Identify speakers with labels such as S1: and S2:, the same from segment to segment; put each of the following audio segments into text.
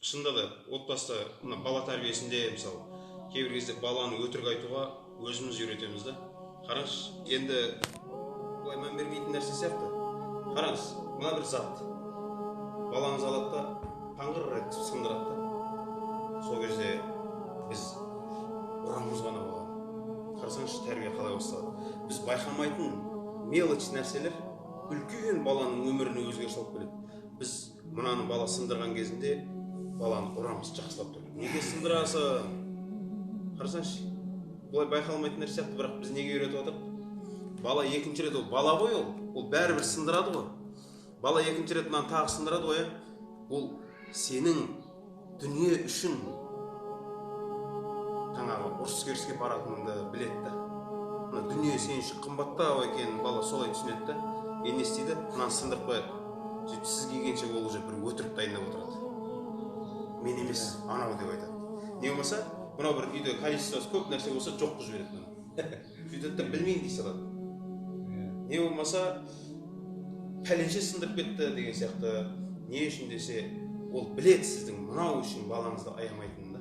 S1: шынында да отбасыда мына бала тәрбиесінде мысалы кейбір кезде баланы өтірік айтуға өзіміз үйретеміз да. Қараңызшы, енді былай мән бермейтін нәрсе сияқты. Қараңыз, мына бір зат балаңыз алады да таңғыр етіп сындырады да. Сол кезде біз ұрамыз ғана баланы. Қарасаңызшы, тәрбие қалай басталады. Біз байқамайтын мелочь нәрселер үлкен баланың өміріне өзгеріс алып келеді. Біз мынаны бала сындырған кезінде баланы ұрамыз, жақсылап тұр. Неге сындырасың? Қарасаңызшы, бұлай байқалмайтын нәрсе сияқты, бірақ біз неге үйретіп отырмыз? Бала екінші рет, ол бала ғой, ол бәрібір сындырады ғой. Бала екінші рет мынаны тағы сындырады ғой. Ол сенің дүние үшін жаңағы ұрыс керіске баратыныңды біледі да. Мына дүние сен үшін қымбаттау екенін бала солай түсінеді да. Не істейді? Мынаны сындырып қояды. Сөйтіп сіз келгенше ол уже бір өтірік дайындап отырады. Мен емес, анау деп айтады. Не болмаса, мынау бір үйде количествосы көп нәрсе болса жоқ қылып жібереді мына. Сөйтеді де білмейін дей салады. Не болмаса, пәленше сындырып кетті деген сияқты. Не үшін десе, ол біледі сіздің мынау үшін балаңызды аямайтынын да.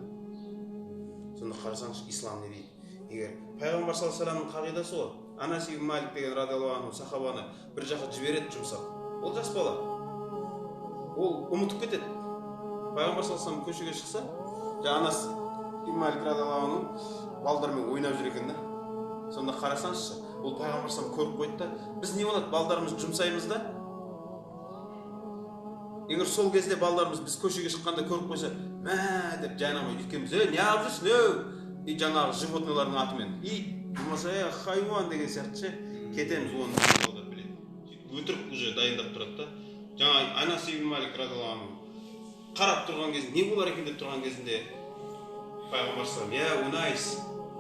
S1: Сонда қарасаңыз, ислам не дейді? Егер пайғамбар саллаллаху алейхи вассаламның қағидасы ғой. Анас ибн Малик деген радиаллаху анху сахабаны бір жаққа жібереді жұмсап. Ол жас бала. Ол ұмытып кетеді. Пайғамбар саллаллаху алейхи вассалам көшеге шықса, Анас ибн Малик радиаллаху анху балдармен ойнап жүр екен да. Сонда қарасаңызшы, ол пайғамбар саллаллаху көріп қойды да, біз не болады, балдарымызды жұмсаймыз да. Егер сол кезде балдарымыз біз көшеге шыққанда көріп қойса, мә деп жанамай өйткенбіз, не алып жүрсің? И жаңағы животныйлардың атымен. И болмаса, хайуан деген сияқты кетеміз, оны балдар біледі. Өтірік уже дайындап тұрады да. Жаңа Анас ибн Малик радиаллаху анху қарап тұрған кезде, не болар екен деп тұрған кезінде пайғамбар саллаллаху унайс,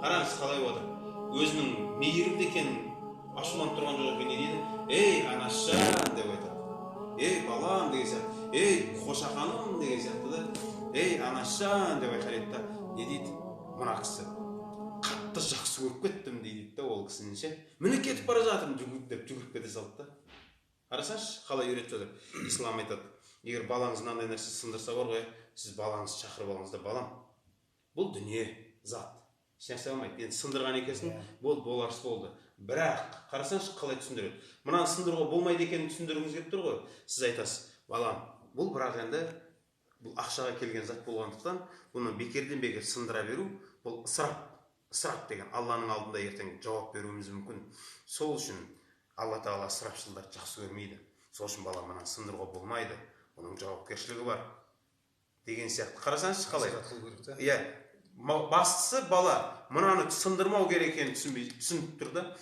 S1: қараңыз қалай отыр. Өзінің мейірімді екенін ашуланып тұрған жоқ екен, не дейді? Ей, Анасжан деп айтады. Ей, балам деген сияқты. Ей, қошақаным деген сияқты да. Ей, Анасжан деп айқайлайды да. Не дейді? Мына кісі қатты жақсы көріп кеттім дейді да, ол кісінше. Міне кетіп бара жатырмын жүгіріп деп жүгіріп кете салды да. Қарасаңызшы, қалай үйретіп жатыр. Ислам айтады, егер балаңыз мынандай нәрсе сындырса бар ғой, сіз балаңызды шақырып алыңыз да, балам, бұл дүние, зат. Ешнәрсе алмайды. Енді сындырған екенсің, боларсы болды. Бірақ қарасаңызшы, қалай түсіндіреді. Мынаны сындыруға болмайды екенін түсіндіргіңіз келіп тұр ғой. Сіз айтасыз, балам, бұл бірақ енді бұл ақшаға келген зат болғандықтан, бұны бекерден бекер сындыра беру, бұл ысырап деген Алланың алдында ертең жауап беруіміз мүмкін. Сол үшін Алла Тағала ысырапшылдарды жақсы көрмейді. Сол үшін бала мынаны сындыруға болмайды, оның жауапкершілігі бар деген сияқты. Қарасаңызшы қалай? Иә, бастысы бала мынаны сындырмау керек екенін түсініп тұр да.